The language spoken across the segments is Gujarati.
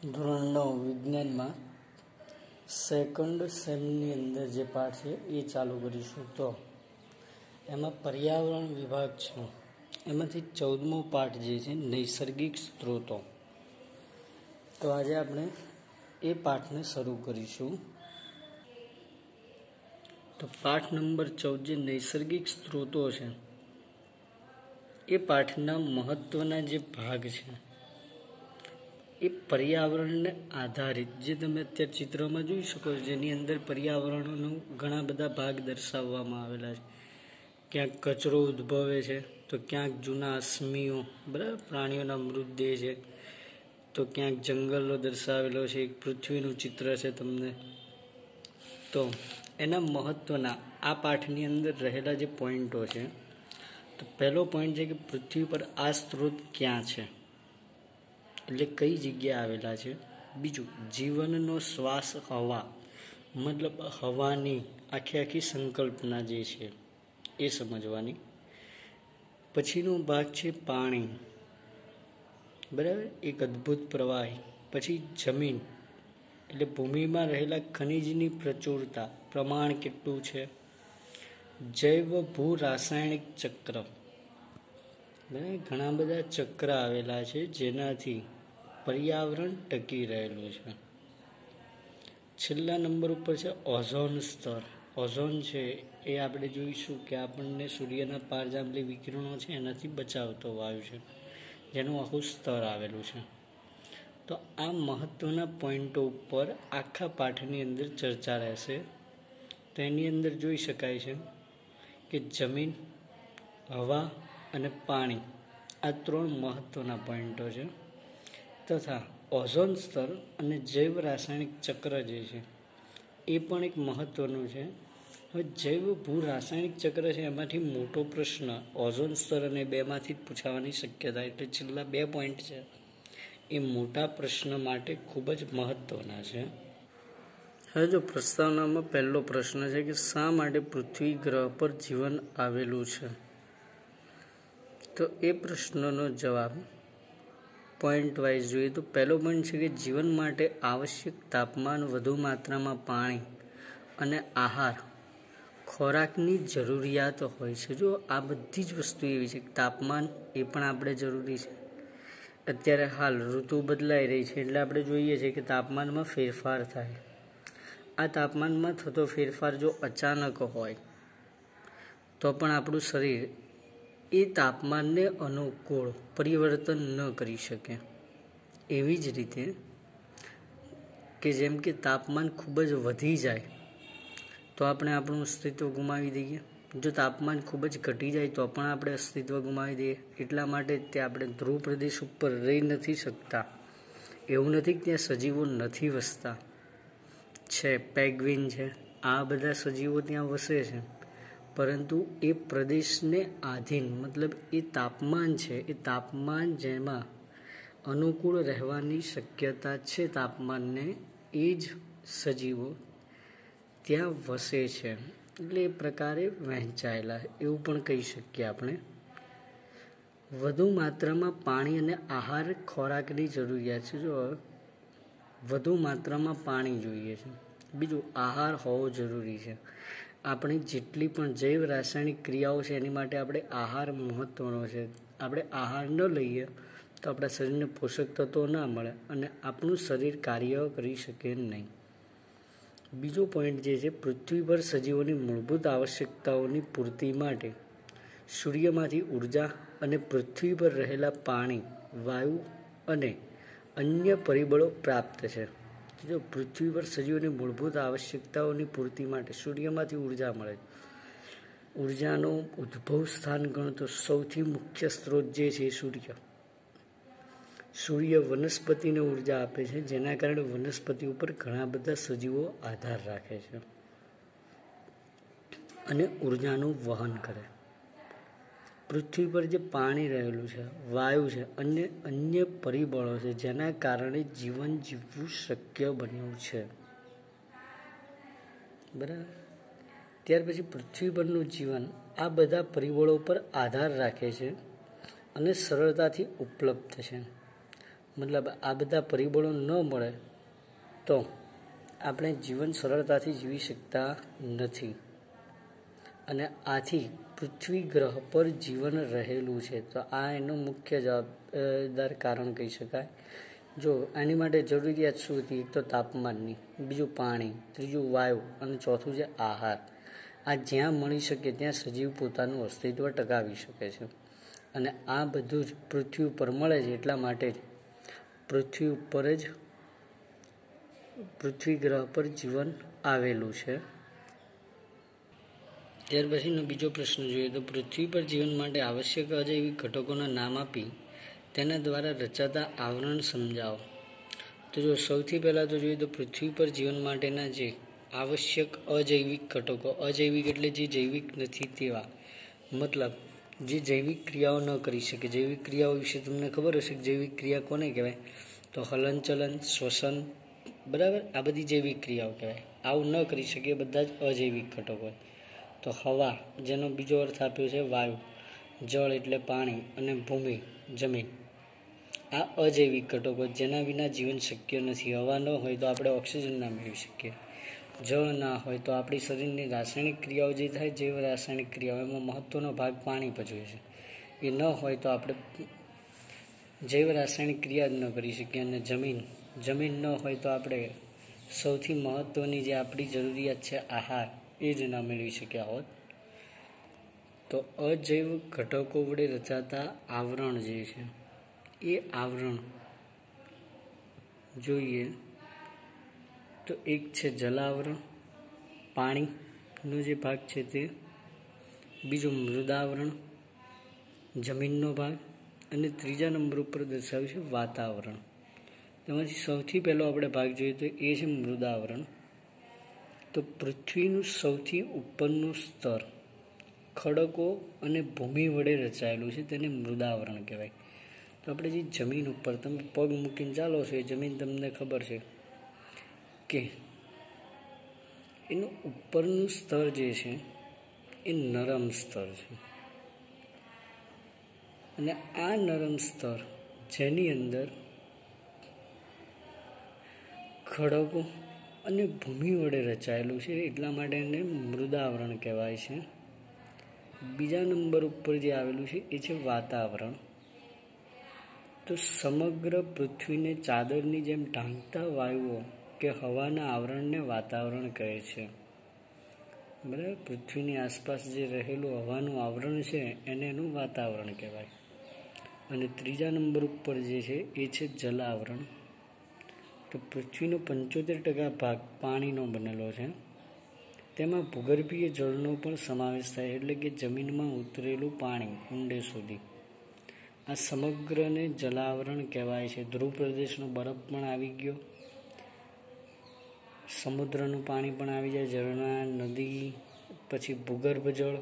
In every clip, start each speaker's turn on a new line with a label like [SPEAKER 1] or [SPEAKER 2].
[SPEAKER 1] ધોરણ 9 વિજ્ઞાનમાં સેકન્ડ સેમની અંદર જે પાઠ છે એ ચાલુ કરીશું. તો એમાં પર્યાવરણ વિભાગ છે, એમાંથી 14મો પાઠ જે છે નૈસર્ગિક સ્ત્રોતો. તો આજે આપણે એ પાઠને શરૂ કરીશું. તો પાઠ નંબર 14 જે નૈસર્ગિક સ્ત્રોતો છે એ પાઠના મહત્વના જે ભાગ છે એ પર્યાવરણને આધારિત, જે તમે અત્યારે ચિત્રમાં જોઈ શકો છો, જેની અંદર પર્યાવરણનો ઘણા બધા ભાગ દર્શાવવામાં આવેલા છે. ક્યાંક કચરો ઉદ્ભવે છે, તો ક્યાંક જૂના અશ્મિઓ, બરાબર, પ્રાણીઓના મૃતદેહ છે, તો ક્યાંક જંગલો દર્શાવેલો છે, એક પૃથ્વીનું ચિત્ર છે તમને. તો એના મહત્વના આ પાઠની અંદર રહેલા જે પોઈન્ટો છે, તો પહેલો પોઈન્ટ છે કે પૃથ્વી પર આ સ્ત્રોત ક્યાં છે, એટલે કઈ જગ્યાએ આવેલા છે. બીજું, જીવનનો શ્વાસ હવા, મતલબ હવાની આખી સંકલ્પના જે છે એ સમજવાની. પછીનો ભાગ છે પાણી, બરાબર, એક અદ્ભુત પ્રવાહી. પછી જમીન, એટલે ભૂમિમાં રહેલા ખનિજની પ્રચુરતા, પ્રમાણ કેટલું છે. જૈવ ભૂ રાસાયણિક ચક્ર, ઘણા બધા ચક્ર આવેલા છે જેનાથી પર્યાવરણ ટકી રહેલું છે. છેલ્લા નંબર ઉપર છે ઓઝોન સ્તર. ઓઝોન છે એ આપણે જોઈશું કે આપણને સૂર્યના પારજાંબલી વિકિરણો છે એનાથી બચાવતો વાયુ છે, જેનું આખું સ્તર આવેલું છે. તો આ મહત્વના પોઈન્ટો ઉપર આખા પાઠની અંદર ચર્ચા રહેશે. તો એની અંદર જોઈ શકાય છે કે જમીન, હવા અને પાણી આ 3 મહત્વના પોઈન્ટો છે, તથા ઓઝોન સ્તર અને જૈવ રાસાયણિક ચક્ર જે છે એ પણ એક મહત્વનું છે. હવે જૈવ ભૂ રાસાયણિક ચક્ર છે એમાંથી મોટો પ્રશ્ન ઓઝોન સ્તર અને 2માંથી જ પૂછાવાની શક્યતા, એટલે છેલ્લા 2 પોઈન્ટ છે એ મોટા પ્રશ્ન માટે ખૂબ જ મહત્વના છે. હવે જો પ્રસ્તાવનામાં પહેલો પ્રશ્ન છે કે શા માટે પૃથ્વી ગ્રહ પર જીવન આવેલું છે, તો એ પ્રશ્નનો જવાબ પોઈન્ટ વાઇઝ જોઈએ તો પહેલો પોઈન્ટ છે કે જીવન માટે આવશ્યક તાપમાન, વધુ માત્રામાં પાણી અને આહાર, ખોરાકની જરૂરિયાત હોય છે. જો આ બધી જ વસ્તુ એવી છે, તાપમાન એ પણ આપણે જરૂરી છે. અત્યારે હાલ ઋતુ બદલાઈ રહી છે એટલે આપણે જોઈએ છીએ કે તાપમાનમાં ફેરફાર થાય. આ તાપમાનમાં થતો ફેરફાર જો અચાનક હોય તો પણ આપણું શરીર એ તાપમાનને અનુકૂળ પરિવર્તન ન કરી શકે. એવી જ રીતે કે જેમ કે તાપમાન ખૂબ જ વધી જાય તો આપણે આપણું અસ્તિત્વ ગુમાવી દઈએ, જો તાપમાન ખૂબ જ ઘટી જાય તો પણ આપણે અસ્તિત્વ ગુમાવી દઈએ. એટલા માટે તે આપણે ધ્રુવ પ્રદેશ ઉપર રહી નથી શકતા. એવું નથી કે ત્યાં સજીવો નથી વસતા, છે, પેગ્વિન છે, આ બધા સજીવો ત્યાં વસે છે, પરંતુ એ પ્રદેશને આધીન, મતલબ એ તાપમાન છે, એ તાપમાન જેમાં અનુકૂળ રહેવાની શક્યતા છે તાપમાનને, એ જ સજીવો ત્યાં વસે છે. એટલે એ પ્રકારે વહેંચાયેલા એવું પણ કહી શકીએ આપણે. વધુ માત્રામાં પાણી અને આહાર, ખોરાકની જરૂરિયાત છે. જો વધુ માત્રામાં પાણી જોઈએ છે, બીજું આહાર હોવો જરૂરી છે. આપણી જેટલી પણ જૈવ રાસાયણિક ક્રિયાઓ છે એની માટે આપણે આહાર મહત્વનો છે. આપણે આહાર ન લઈએ તો આપણા શરીરને પોષક તત્વો ના મળે અને આપણું શરીર કાર્ય કરી શકે નહીં. બીજો પોઈન્ટ જે છે, પૃથ્વી પર સજીવોની મૂળભૂત આવશ્યકતાઓની પૂર્તિ માટે સૂર્યમાંથી ઉર્જા અને પૃથ્વી પર રહેલા પાણી, વાયુ અને અન્ય પરિબળો પ્રાપ્ત છે. જો પૃથ્વી પર સજીવોની મૂળભૂત આવશ્યકતાઓની પૂર્તિ માટે સૂર્યમાંથી ઉર્જા મળે. ઉર્જાનો ઉદ્ભવ સ્થાન ગણતો સૌથી મુખ્ય સ્ત્રોત જે છે સૂર્ય. સૂર્ય વનસ્પતિને ઉર્જા આપે છે, જેના કારણે વનસ્પતિ ઉપર ઘણા બધા સજીવો આધાર રાખે છે અને ઉર્જાનું વહન કરે. પૃથ્વી પર જે પાણી રહેલું છે, વાયુ છે અને અન્ય પરિબળો છે જેના કારણે જીવન જીવવું શક્ય બન્યું છે, બરાબર. ત્યાર પછી પૃથ્વી પરનું જીવન આ બધા પરિબળો પર આધાર રાખે છે અને સરળતાથી ઉપલબ્ધ છે. મતલબ આ બધા પરિબળો ન મળે તો આપણે જીવન સરળતાથી જીવી શકતા નથી. અને આથી પૃથ્વી ગ્રહ પર જીવન રહેલું છે. તો આ એનું મુખ્ય જવાબદાર કારણ કહી શકાય. જો આની માટે જરૂરિયાત શું હતી? એક તો તાપમાનની, બીજું પાણી, ત્રીજું વાયુ અને ચોથું છે આહાર. આ જ્યાં મળી શકે ત્યાં સજીવ પોતાનું અસ્તિત્વ ટકાવી શકે છે. અને આ બધું જ પૃથ્વી ઉપર મળે છે. એટલા માટે જ પૃથ્વી ગ્રહ પર જીવન આવેલું છે. ત્યાર પછીનો બીજો પ્રશ્ન જોઈએ તો પૃથ્વી પર જીવન માટે આવશ્યક અજૈવિક ઘટકોના નામ આપી તેના દ્વારા રચાતા આવરણ સમજાવો. તો જો સૌથી પહેલાં તો જોઈએ તો પૃથ્વી પર જીવન માટેના જે આવશ્યક અજૈવિક ઘટકો, અજૈવિક એટલે જે જૈવિક નથી તેવા, મતલબ જે જૈવિક ક્રિયાઓ ન કરી શકે. જૈવિક ક્રિયાઓ વિશે તમને ખબર હશે કે જૈવિક ક્રિયા કોને કહેવાય? તો હલનચલન, શ્વસન, બરાબર, આ બધી જૈવિક ક્રિયાઓ કહેવાય. આવું ન કરી શકે એ બધા જ અજૈવિક ઘટકો. તો હવા, જેનો બીજો અર્થ આપ્યો છે વાયુ, જળ એટલે પાણી અને ભૂમિ, જમીન, આ અજૈવિક ઘટકો જેના વિના જીવન શક્ય નથી. હવા ન હોય તો આપણે ઓક્સિજન ના મેળવી શકીએ. જળ ના હોય તો આપણી શરીરની રાસાયણિક ક્રિયાઓ જે થાય, જૈવ રાસાયણિક ક્રિયાઓ, એમાં મહત્વનો ભાગ પાણી ભજવે છે. એ ન હોય તો આપણે જૈવ રાસાયણિક ક્રિયા જ ન કરી શકીએ. અને જમીન ન હોય તો આપણે સૌથી મહત્વની જે આપણી જરૂરિયાત છે આહાર, એ જ ના મેળવી શક્યા હોત. તો અજૈવ ઘટકો વડે રચાતા આવરણ જે છે એ આવરણ જોઈએ તો એક છે જલાવરણ, પાણીનો જે ભાગ છે તે, બીજું મૃદાવરણ, જમીનનો ભાગ, અને ત્રીજા નંબર ઉપર દર્શાવ્યું છે વાતાવરણ. તેમાંથી સૌથી પહેલો આપણે ભાગ જોઈએ તો એ છે મૃદાવરણ. તો પૃથ્વીનું સૌથી ઉપરનું સ્તર ખડકો અને ભૂમિ વડે રચાયેલું છે, તેને મૃદાવરણ કહેવાય. તો આપણે જે જમીન ઉપર તમે પગ મૂકીને ચાલો છો એ જમીન તમને ખબર છે કે એનું ઉપરનું સ્તર જે છે એ નરમ સ્તર છે. અને આ નરમ સ્તર જેની અંદર ખડકો અને ભૂમિ વડે રચાયેલું છે એટલા માટે એને મૃદાવરણ કહેવાય છે. બીજા નંબર ઉપર જે આવેલું છે એ છે વાતાવરણ. તો સમગ્ર પૃથ્વીને ચાદરની જેમ ઢાંકતા વાયુઓ કે હવાના આવરણને વાતાવરણ કહે છે. બરાબર, પૃથ્વીની આસપાસ જે રહેલું હવાનું આવરણ છે એને એનું વાતાવરણ કહેવાય. અને ત્રીજા નંબર ઉપર જે છે એ છે જલાવરણ. તો પૃથ્વીનો 75% ભાગ પાણીનો બનેલો છે. તેમાં ભૂગર્ભીય જળનો પણ સમાવેશ થાય, એટલે કે જમીનમાં ઉતરેલું પાણી ઊંડે સુધી. આ સમગ્રને જલાવરણ કહેવાય છે. ધ્રુવ પ્રદેશનો બરફ પણ આવી ગયો, સમુદ્રનું પાણી પણ આવી જાય, ઝરણા, નદી, પછી ભૂગર્ભ જળ,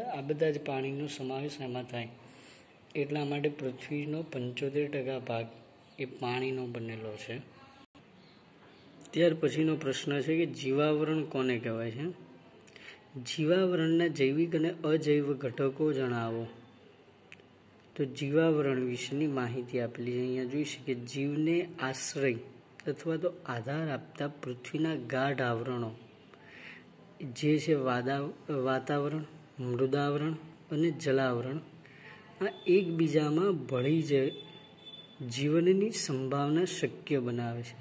[SPEAKER 1] આ બધા જ પાણીનો સમાવેશ એમાં થાય. એટલા માટે પૃથ્વીનો 75% ભાગ એ પાણીનો બનેલો છે. ત્યાર પછીનો પ્રશ્ન છે કે જીવાવરણ કોને કહેવાય છે? જીવાવરણના જૈવિક અને અજૈવ ઘટકો જણાવો. તો જીવાવરણ વિશેની માહિતી આપેલી છે. અહીંયા જોઈ શકીએ જીવને આશ્રય અથવા તો આધાર આપતા પૃથ્વીના ગાઢ આવરણો જે છે વાતાવરણ, મૃદાવરણ અને જલાવરણ, આ એકબીજામાં ભળી જાય જીવનની સંભાવના શક્ય બનાવે છે,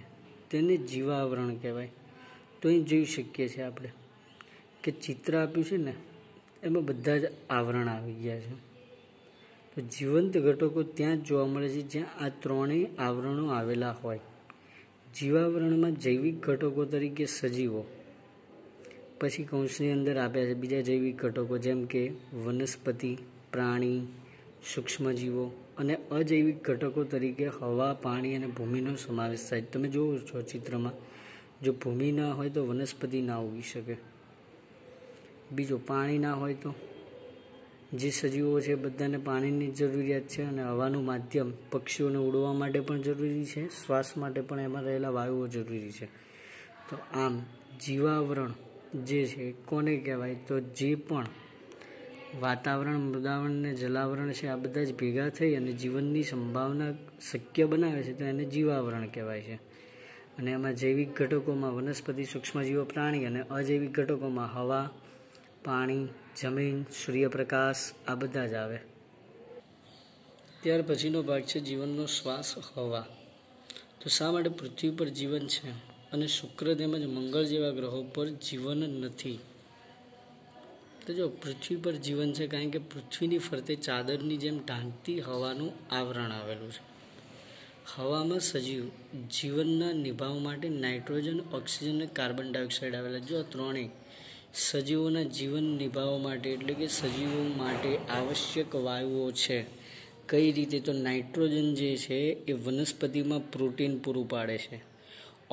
[SPEAKER 1] તેને જીવાવરણ કહેવાય. તો અહીં જોઈ શકીએ છીએ આપણે કે ચિત્ર આપ્યું છે ને એમાં બધા જ આવરણ આવી ગયા છે. તો જીવંત ઘટકો ત્યાં જ જોવા મળે છે જ્યાં આ ત્રણેય આવરણો આવેલા હોય. જીવાવરણમાં જૈવિક ઘટકો તરીકે સજીવો, પછી કૌંસની અંદર આપ્યા છે બીજા જૈવિક ઘટકો જેમ કે વનસ્પતિ, પ્રાણી, સૂક્ષ્મજીવો, અને અજૈવિક ઘટકો તરીકે હવા, પાણી અને ભૂમિનો સમાવેશ થાય. તમે જોવો છો ચિત્રમાં, જો ભૂમિ ના હોય તો વનસ્પતિ ના ઉગી શકે. બીજું પાણી ના હોય તો જે સજીવો છે બધાને પાણીની જરૂરિયાત છે. અને હવાનું માધ્યમ પક્ષીઓને ઉડવા માટે પણ જરૂરી છે, શ્વાસ માટે પણ એમાં રહેલા વાયુઓ જરૂરી છે. તો આમ જીવાવરણ જે છે કોને કહેવાય? તો જે પણ વાતાવરણ, મૃદાવરણ અને જલાવરણ છે, આ બધા જ ભેગા થઈ અને જીવનની સંભાવના શક્ય બનાવે છે તો એને જીવાવરણ કહેવાય છે. અને એમાં જૈવિક ઘટકોમાં વનસ્પતિ, સૂક્ષ્મજીવો, પ્રાણી અને અજૈવિક ઘટકોમાં હવા, પાણી, જમીન, સૂર્યપ્રકાશ આ બધા જ આવે. ત્યાર પછીનો ભાગ છે જીવનનો શ્વાસ, હવા. તો શા માટે પૃથ્વી પર જીવન છે અને શુક્ર તેમજ મંગળ જેવા ગ્રહો પર જીવન નથી? તો જો પૃથ્વી પર જીવન છે કારણ કે પૃથ્વીની ફરતે ચાદરની જેમ ઢાંકતી હવાનું આવરણ આવેલું છે. હવામાં સજીવ જીવનના નિભાવ માટે નાઇટ્રોજન, ઓક્સિજન અને કાર્બન ડાયોક્સાઇડ આવેલા. જો ત્રણેય સજીવોના જીવન નિભાવવા માટે એટલે કે સજીવો માટે આવશ્યક વાયુઓ છે. કઈ રીતે? તો નાઇટ્રોજન જે છે એ વનસ્પતિમાં પ્રોટીન પૂરું પાડે છે.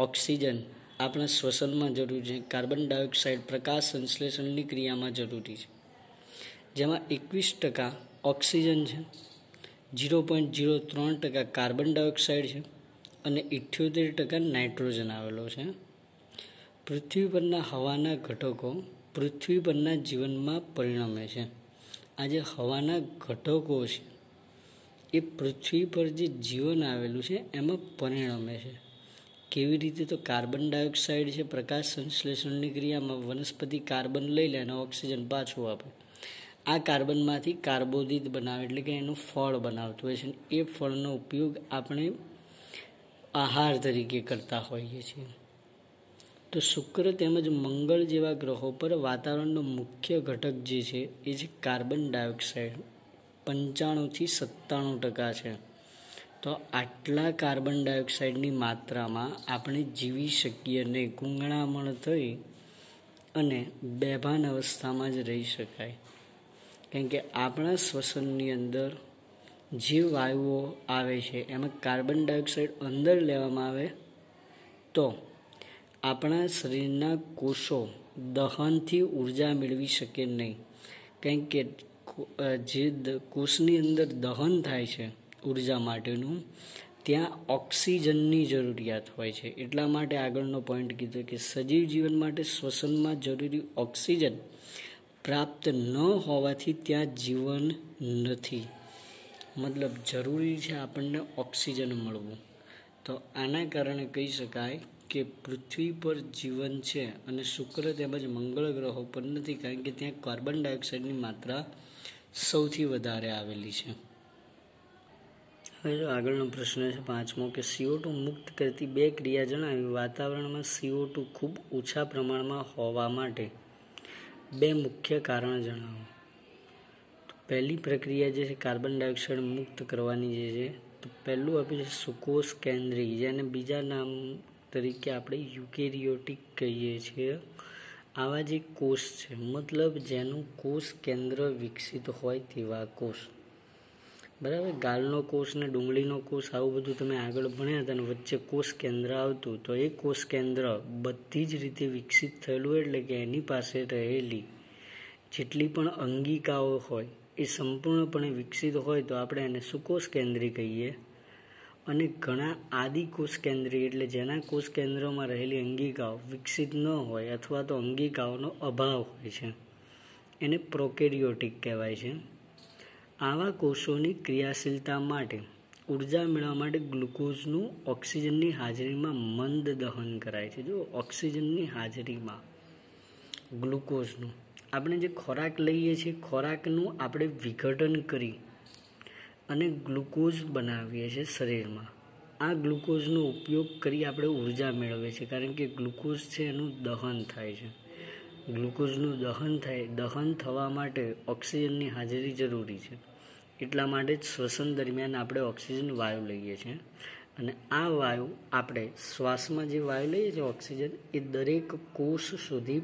[SPEAKER 1] ઓક્સિજન આપણા શ્વસનમાં જરૂરી છે. કાર્બન ડાયોક્સાઇડ પ્રકાશ સંશ્લેષણની ક્રિયામાં જરૂરી છે. જેમાં 21% ઓક્સિજન છે, 0.03% કાર્બન ડાયોક્સાઇડ છે અને 78% નાઇટ્રોજન આવેલો છે. પૃથ્વી પરના હવાના ઘટકો પૃથ્વી પરના જીવનમાં પરિણમે છે. આ જે હવાના ઘટકો છે એ પૃથ્વી પર જે જીવન આવેલું છે એમાં પરિણમે છે. કેવી રીતે? તો કાર્બન ડાયોક્સાઇડ છે પ્રકાશ સંશ્લેષણની ક્રિયામાં વનસ્પતિ કાર્બન લઈ લે અને ઓક્સિજન પાછું આપે. આ કાર્બનમાંથી કાર્બોદિત બનાવે એટલે કે એનું ફળ બનાવતું હોય છે. એ ફળનો ઉપયોગ આપણે આહાર તરીકે કરતા હોઈએ છીએ. તો શુક્ર તેમજ મંગળ જેવા ગ્રહો પર વાતાવરણનો મુખ્ય ઘટક જે છે એ છે કાર્બન ડાયોક્સાઇડ. 95-97% છે. તો આટલા કાર્બન ડાયોક્સાઇડની માત્રામાં આપણે જીવી શકીએ નહીં. ગૂંગળામણ થઈ અને બેભાન અવસ્થામાં જ રહી શકાય. કારણ કે આપણા શ્વસનની અંદર જે વાયુઓ આવે છે એમાં કાર્બન ડાયોક્સાઇડ અંદર લેવામાં આવે તો આપણા શરીરના કોષો દહનથી ઉર્જા મેળવી શકે નહીં. કારણ કે જે કોષની અંદર દહન થાય છે ઉર્જા માટેનું, ત્યાં ઓક્સિજનની જરૂરિયાત હોય છે. એટલા માટે આગળનો પોઈન્ટ કીધો કે સજીવ જીવન માટે શ્વસનમાં જરૂરી ઓક્સિજન પ્રાપ્ત ન હોવાથી ત્યાં જીવન નથી. મતલબ જરૂરી છે આપણને ઓક્સિજન મળવું. તો આના કારણે કહી શકાય કે પૃથ્વી પર જીવન છે અને શુક્ર તેમજ મંગળ ગ્રહો પર નથી, કારણ કે ત્યાં કાર્બન ડાયોક્સાઇડની માત્રા સૌથી વધારે આવેલી છે. હવે જો આગળનો પ્રશ્ન છે 5મો કે CO2 મુક્ત કરતી 2 ક્રિયા જણાવી. વાતાવરણમાં CO2 ખૂબ ઓછા પ્રમાણમાં હોવા માટે 2 મુખ્ય કારણ જણાવો. પહેલી પ્રક્રિયા જે છે કાર્બન ડાયોક્સાઇડ મુક્ત કરવાની જે છે, તો પહેલું આપ્યું છે સુકોષ કેન્દ્રી, જેને બીજા નામ તરીકે આપણે યુકેરિયોટિક કહીએ છીએ. આવા જે કોષ છે, મતલબ જેનું કોષ કેન્દ્ર વિકસિત હોય તેવા કોષ. બરાબર, ગાલનો કોષ ને ડુંગળીનો કોષ આવું બધું તમે આગળ ભણ્યા હતા અને વચ્ચે કોષ કેન્દ્ર આવતું. તો એ કોષ કેન્દ્ર બધી જ રીતે વિકસિત થયેલું એટલે કે એની પાસે રહેલી જેટલી પણ અંગિકાઓ હોય એ સંપૂર્ણપણે વિકસિત હોય તો આપણે એને સુકોષ કેન્દ્રી કહીએ. અને ઘણા આદિકોષ કેન્દ્રી એટલે જેના કોષ કેન્દ્રમાં રહેલી અંગિકાઓ વિકસિત ન હોય અથવા તો અંગિકાઓનો અભાવ હોય છે, એને પ્રોકેરિયોટિક કહેવાય છે. આવા કોષોની ક્રિયાશીલતા માટે ઉર્જા મેળવવા માટે ગ્લુકોઝનું ઓક્સિજનની હાજરીમાં મંદ દહન કરાય છે. જો ઓક્સિજનની હાજરીમાં ગ્લુકોઝનું આપણે જે ખોરાક લઈએ છીએ, ખોરાકનું આપણે વિઘટન કરી અને ગ્લુકોઝ બનાવીએ છીએ શરીરમાં. આ ગ્લુકોઝનો ઉપયોગ કરી આપણે ઉર્જા મેળવીએ છીએ, કારણ કે ગ્લુકોઝ છે એનું દહન થાય છે. ગ્લુકોઝનું દહન થવા માટે ઓક્સિજનની હાજરી જરૂરી છે. એટલા માટે જ શ્વસન દરમિયાન આપણે ઓક્સિજન વાયુ લઈએ છીએ. અને આ વાયુ આપણે શ્વાસમાં જે વાયુ લઈએ છીએ ઓક્સિજન, એ દરેક કોષ સુધી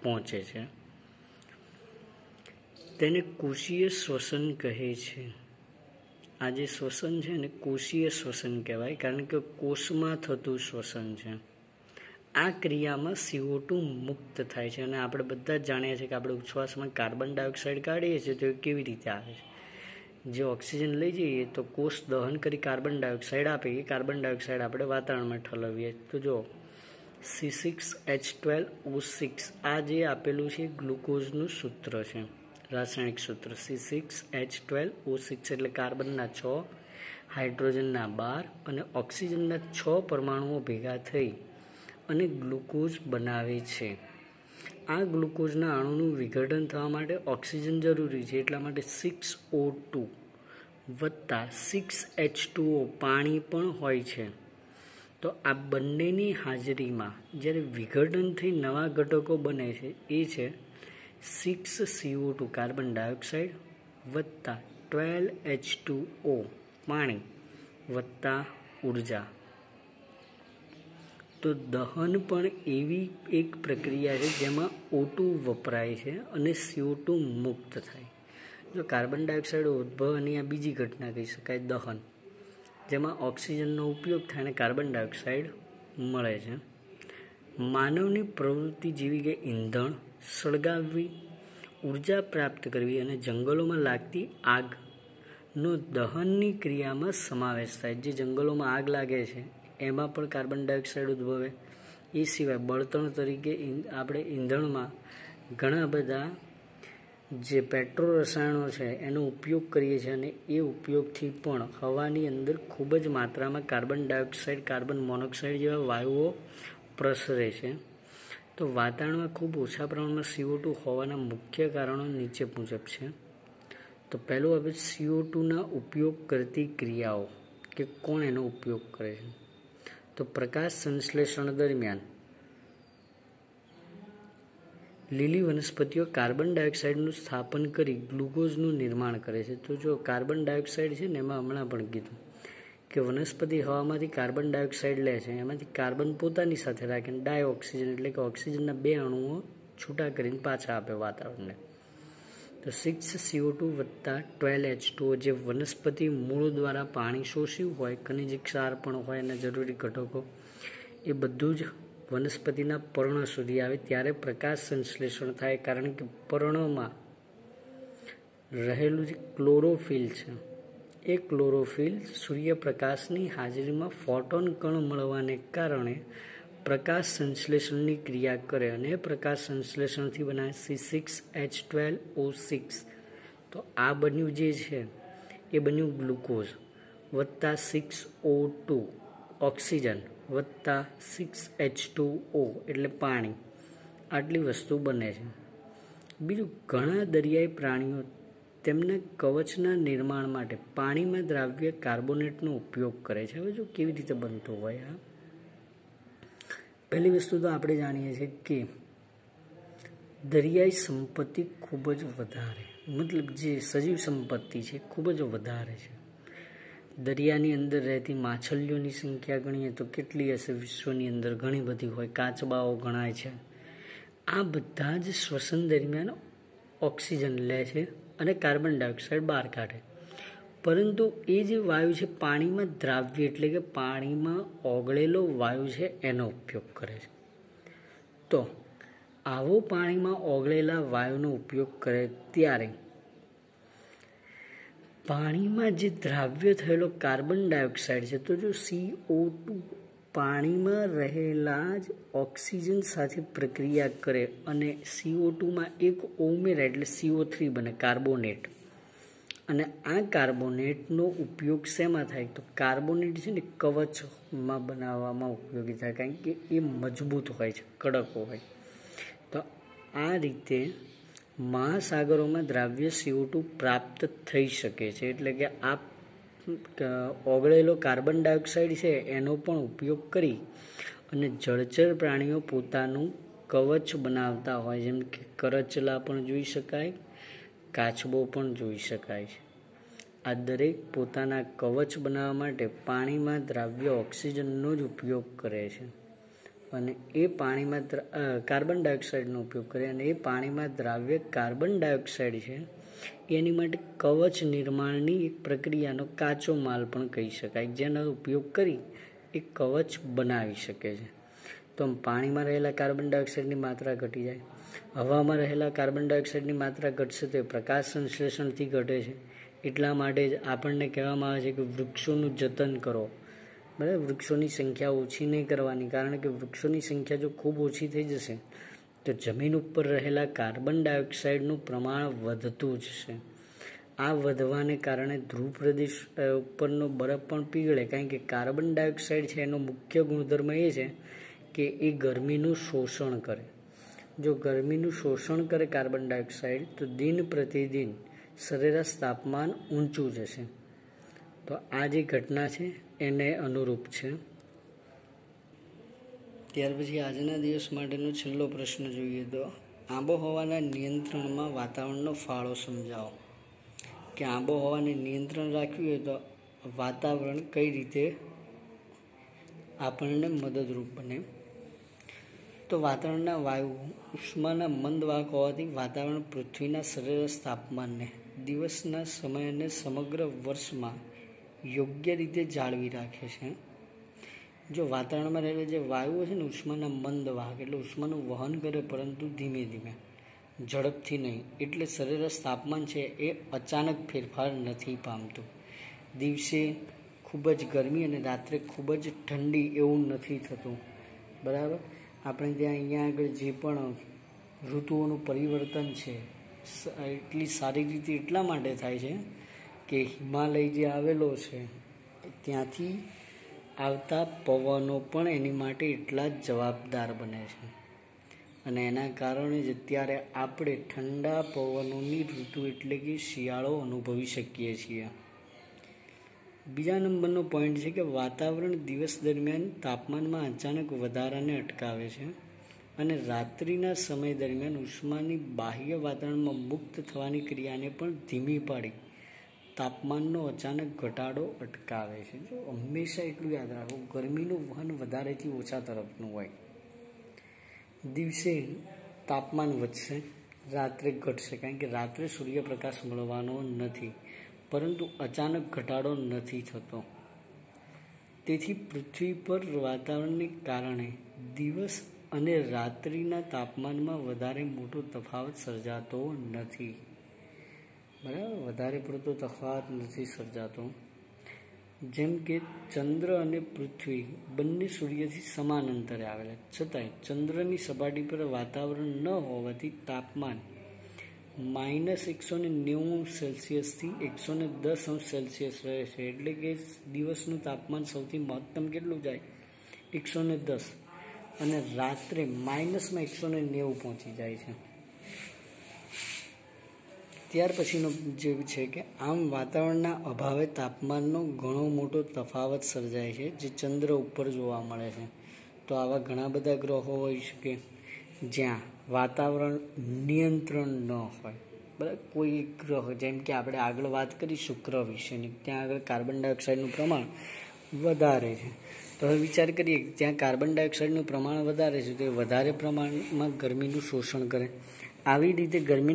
[SPEAKER 1] પહોંચે છે. તેને કોષીય શ્વસન કહે છે. આ જે શ્વસન છે ને કોષીય શ્વસન કહેવાય, કારણ કે કોષમાં થતું શ્વસન છે. આ ક્રિયામાં CO2 મુક્ત થાય છે. અને આપણે બધા જ જાણીએ છીએ કે આપણે ઉચ્છ્વાસમાં કાર્બન ડાયોક્સાઇડ કાઢીએ છીએ તો એ કેવી રીતે આવે છે. જે ઓક્સિજન લઈ જઈએ તો કોષ દહન કરી કાર્બન ડાયોક્સાઇડ આપે, એ કાર્બન ડાયોક્સાઇડ આપણે વાતાવરણમાં ઠલવીએ. તો જો C6H12O6 આ જે આપેલું છે ગ્લુકોઝનું સૂત્ર છે. રાસાયણિક સૂત્ર C6H12O6 એટલે કાર્બનના 6, હાઇડ્રોજનના 12 અને ઓક્સિજનના 6 પરમાણુઓ ભેગા થઈ અને ગ્લુકોઝ બનાવે છે. આ ગ્લુકોઝના અણુનું વિઘટન થવા માટે ઓક્સિજન જરૂરી છે, એટલા માટે 6O2 વત્તા 6H2O પાણી પણ હોય છે. તો આ બંનેની હાજરીમાં જ્યારે વિઘટન થઈ નવા ઘટકો બને છે એ છે 6CO2 કાર્બન ડાયોક્સાઇડ વત્તા 12H2O પાણી વત્તા ઉર્જા. તો દહન પણ એવી એક પ્રક્રિયા છે જેમાં O2 વપરાય છે અને CO2 મુક્ત થાય. જો કાર્બન ડાયોક્સાઇડ ઉદ્ભવવાની આ બીજી ઘટના કહી શકાય દહન, જેમાં ઓક્સિજનનો ઉપયોગ થાય અને કાર્બન ડાયોક્સાઇડ મળે છે. માનવની પ્રવૃત્તિ જેવી કે ઈંધણ સળગાવવી, ઉર્જા પ્રાપ્ત કરવી અને જંગલોમાં લાગતી આગનો દહનની ક્રિયામાં સમાવેશ થાય. જે જંગલોમાં આગ લાગે છે એમાં પણ કાર્બન ડાયોક્સાઇડ ઉદ્ભવે. એ સિવાય બળતણ તરીકે આપણે ઈંધણમાં ઘણા બધા જે પેટ્રો રસાયણો છે એનો ઉપયોગ કરીએ છીએ અને એ ઉપયોગથી પણ હવાની અંદર ખૂબ જ માત્રામાં કાર્બન ડાયોક્સાઇડ, કાર્બન મોનોક્સાઇડ જેવા વાયુઓ પ્રસરે છે. તો વાતાવરણમાં ખૂબ ઓછા પ્રમાણમાં CO2 હોવાના મુખ્ય કારણો નીચે મુજબ છે. તો પહેલું આપણે CO2ના ઉપયોગ કરતી ક્રિયાઓ કે કોણ એનો ઉપયોગ કરે છે. તો પ્રકાશ સંશ્લેષણ દરમિયાન લીલી વનસ્પતિઓ કાર્બન ડાયોક્સાઇડનું સ્થાપન કરી ગ્લુકોઝનું નિર્માણ કરે છે. તો જો કાર્બન ડાયોક્સાઇડ છે ને એમાં હમણાં પણ કીધું કે વનસ્પતિ હવામાંથી કાર્બન ડાયોક્સાઇડ લે છે, એમાંથી કાર્બન પોતાની સાથે રાખીને ડાયઓક્સિજન એટલે કે ઓક્સિજનના 2 અણુઓ છૂટા કરીને પાછા આપે વાતાવરણને. તો 6CO2 વત્તા 12H2O જે વનસ્પતિ મૂળ દ્વારા પાણી શોષ્યું હોય, ખનિજ ક્ષાર પણ હોય અને જરૂરી ઘટકો, એ બધું જ વનસ્પતિના પર્ણ સુધી આવે ત્યારે પ્રકાશ સંશ્લેષણ થાય. કારણ કે પર્ણમાં રહેલું જે ક્લોરોફિલ છે એ ક્લોરોફિલ સૂર્યપ્રકાશની હાજરીમાં ફોટોન કણ મળવાને કારણે પ્રકાશ સંશ્લેષણની ક્રિયા કરે અને પ્રકાશ સંશ્લેષણથી બનાવે C6H12O6. તો આ બન્યું જે છે એ બન્યું ગ્લુકોઝ વત્તા 6O2 ઓક્સિજન વત્તા 6H2O એટલે પાણી. આટલી વસ્તુ બને છે. બીજું, ઘણા દરિયાઈ પ્રાણીઓ તેમના કવચના નિર્માણ માટે પાણીમાં દ્રાવ્ય કાર્બોનેટનો ઉપયોગ કરે છે. હવે જો કેવી રીતે બનતો હોય આ, પહેલી વસ્તુ તો આપણે જાણીએ છીએ કે દરિયાઈ સંપત્તિ ખૂબ જ વધારે, મતલબ જે સજીવ સંપત્તિ છે ખૂબ જ વધારે છે. દરિયાની અંદર રહેતી માછલીઓની સંખ્યા ગણીએ તો કેટલી હશે વિશ્વની અંદર? ઘણી બધી હોય. કાચબાઓ ગણાય છે. આ બધા જ શ્વસન દરમિયાન ઓક્સિજન લે છે અને કાર્બન ડાયોક્સાઇડ બહાર કાઢે. પરંતુ એ જે વાયુ છે પાણીમાં દ્રાવ્ય એટલે કે પાણીમાં ઓગળેલો વાયુ છે એનો ઉપયોગ કરે છે. તો આવો પાણીમાં ઓગળેલા વાયુનો ઉપયોગ કરે ત્યારે પાણીમાં જે દ્રાવ્ય થયેલો કાર્બન ડાયોક્સાઇડ છે, તો જો CO2 પાણીમાં રહેલા જ ઓક્સિજન સાથે પ્રક્રિયા કરે અને CO2માં એક ઉમેરે એટલે CO3 બને, કાર્બોનેટ. અને આ કાર્બોનેટનો ઉપયોગ શેમાં થાય? તો કાર્બોનેટ છે ને કવચમાં બનાવવામાં ઉપયોગી થાય, કારણ કે એ મજબૂત હોય છે, કડક હોય. તો આ રીતે મહાસાગરોમાં દ્રાવ્ય CO2 પ્રાપ્ત થઈ શકે છે. એટલે કે આ ઓગળેલો કાર્બન ડાયોક્સાઇડ છે એનો પણ ઉપયોગ કરી અને જળચર પ્રાણીઓ પોતાનું કવચ બનાવતા હોય. જેમ કે કરચલા પણ જોઈ શકાય, કાચબો પણ જોઈ શકાય છે. આ દરેક પોતાના કવચ બનાવવા માટે પાણીમાં દ્રાવ્ય ઓક્સિજનનો જ ઉપયોગ કરે છે અને એ પાણીમાં કાર્બન ડાયોક્સાઇડનો ઉપયોગ કરે અને એ પાણીમાં દ્રાવ્ય કાર્બન ડાયોક્સાઇડ છે એની માટે કવચ નિર્માણની એક પ્રક્રિયાનો કાચો માલ પણ કહી શકાય, જેનો ઉપયોગ કરી એ કવચ બનાવી શકે છે. તો પાણીમાં રહેલા કાર્બન ડાયોક્સાઇડની માત્રા ઘટી જાય, હવામાં રહેલા કાર્બન ડાયોક્સાઇડની માત્રા ઘટશે તો એ પ્રકાશ સંશ્લેષણથી ઘટે છે. એટલા માટે જ આપણને કહેવામાં આવે છે કે વૃક્ષોનું જતન કરો. બરાબર, વૃક્ષોની સંખ્યા ઓછી નહીં કરવાની, કારણ કે વૃક્ષોની સંખ્યા જો ખૂબ ઓછી થઈ જશે તો જમીન ઉપર રહેલા કાર્બન ડાયોક્સાઇડનું પ્રમાણ વધતું જ છે. આ વધવાને કારણે ધ્રુવ પ્રદેશ ઉપરનો બરફ પણ પીગળે, કારણ કે કાર્બન ડાયોક્સાઇડ છે એનો મુખ્ય ગુણધર્મ એ છે કે એ ગરમીનું શોષણ કરે. જો ગરમીનું શોષણ કરે કાર્બન ડાયોક્સાઇડ તો દિન પ્રતિદિન સરેરાશ તાપમાન ઊંચું જશે. તો આ જે ઘટના છે એને અનુરૂપ છે. ત્યાર પછી આજના દિવસ માટેનો છેલ્લો પ્રશ્ન જોઈએ તો આબોહવાના નિયંત્રણમાં વાતાવરણનો ફાળો સમજાવો. કે આબોહવાને નિયંત્રણ રાખવી હોય તો વાતાવરણ કઈ રીતે આપણને મદદરૂપ બને. તો વાતાવરણના વાયુ ઉષ્માના મંદ વાહક હોવાથી વાતાવરણ પૃથ્વીના સરેરાશ તાપમાનને દિવસના સમયને સમગ્ર વર્ષમાં યોગ્ય રીતે જાળવી રાખે છે. જો વાતાવરણમાં રહેલા જે વાયુઓ છે ને ઉષ્માના મંદ વાહક, એટલે ઉષ્માનું વહન કરે પરંતુ ધીમે ધીમે, ઝડપથી નહીં, એટલે સરેરાશ તાપમાન છે એ અચાનક ફેરફાર નથી પામતું. દિવસે ખૂબ જ ગરમી અને રાત્રે ખૂબ જ ઠંડી એવું નથી થતું. બરાબર. આપણે ત્યાં અહીંયા આગળ જે પણ ઋતુઓનું પરિવર્તન છે એટલી સારી રીતે એટલા માટે થાય છે કે હિમાલય જે આવેલો છે ત્યાંથી આવતા પવનો પણ એની માટે એટલા જ જવાબદાર બને છે. અને એના કારણે જ અત્યારે આપણે ઠંડા પવનોની ઋતુ એટલે કે શિયાળો અનુભવી શકીએ છીએ. બીજા નંબરનો પોઈન્ટ છે કે વાતાવરણ દિવસ દરમિયાન તાપમાનમાં અચાનક વધારાને અટકાવે છે અને રાત્રિના સમય દરમિયાન ઉષ્માની બાહ્ય વાતાવરણમાં મુક્ત થવાની ક્રિયાને પણ ધીમી પાડી તાપમાનનો અચાનક ઘટાડો અટકાવે છે. જો હંમેશા એટલું યાદ રાખો, ગરમીનું વહન વધારેથી ઓછા તરફનું હોય. દિવસે તાપમાન વધશે, રાત્રે ઘટશે, કારણ કે રાત્રે સૂર્યપ્રકાશ મળવાનો નથી, પરંતુ અચાનક ઘટાડો નથી થતો. તેથી પૃથ્વી પર વાતાવરણને કારણે દિવસ અને રાત્રિના તાપમાનમાં વધારે મોટો તફાવત સર્જાતો નથી. બરાબર, વધારે પડતો તફાવત નથી સર્જાતો. જેમ કે ચંદ્ર અને પૃથ્વી બંને સૂર્યથી સમાન અંતરે આવેલા, છતાંય ચંદ્રની સપાટી પર વાતાવરણ ન હોવાથી તાપમાન -190°C 110°C રહે છે. એટલે કે દિવસનું તાપમાન સૌથી મહત્તમ કેટલું જાય? 110, અને રાત્રે -190 પહોંચી જાય છે. ત્યાર પછીનો જે છે કે આમ વાતાવરણના અભાવે તાપમાનનો ઘણો મોટો તફાવત સર્જાય છે જે ચંદ્ર ઉપર જોવા મળે છે. તો આવા ઘણા બધા ગ્રહો હોઈ શકે જ્યાં વાતાવરણ નિયંત્રણ ન હોય. બરાબર. કોઈ એક ગ્રહ, જેમ કે આપણે આગળ વાત કરી શુક્ર વિશેની, ત્યાં આગળ કાર્બન ડાયોક્સાઇડનું પ્રમાણ વધારે છે. તો હવે વિચાર કરીએ કે ત્યાં કાર્બન ડાયોક્સાઇડનું પ્રમાણ વધારે છે તો એ વધારે પ્રમાણમાં ગરમીનું શોષણ કરે. આવી રીતે ગરમી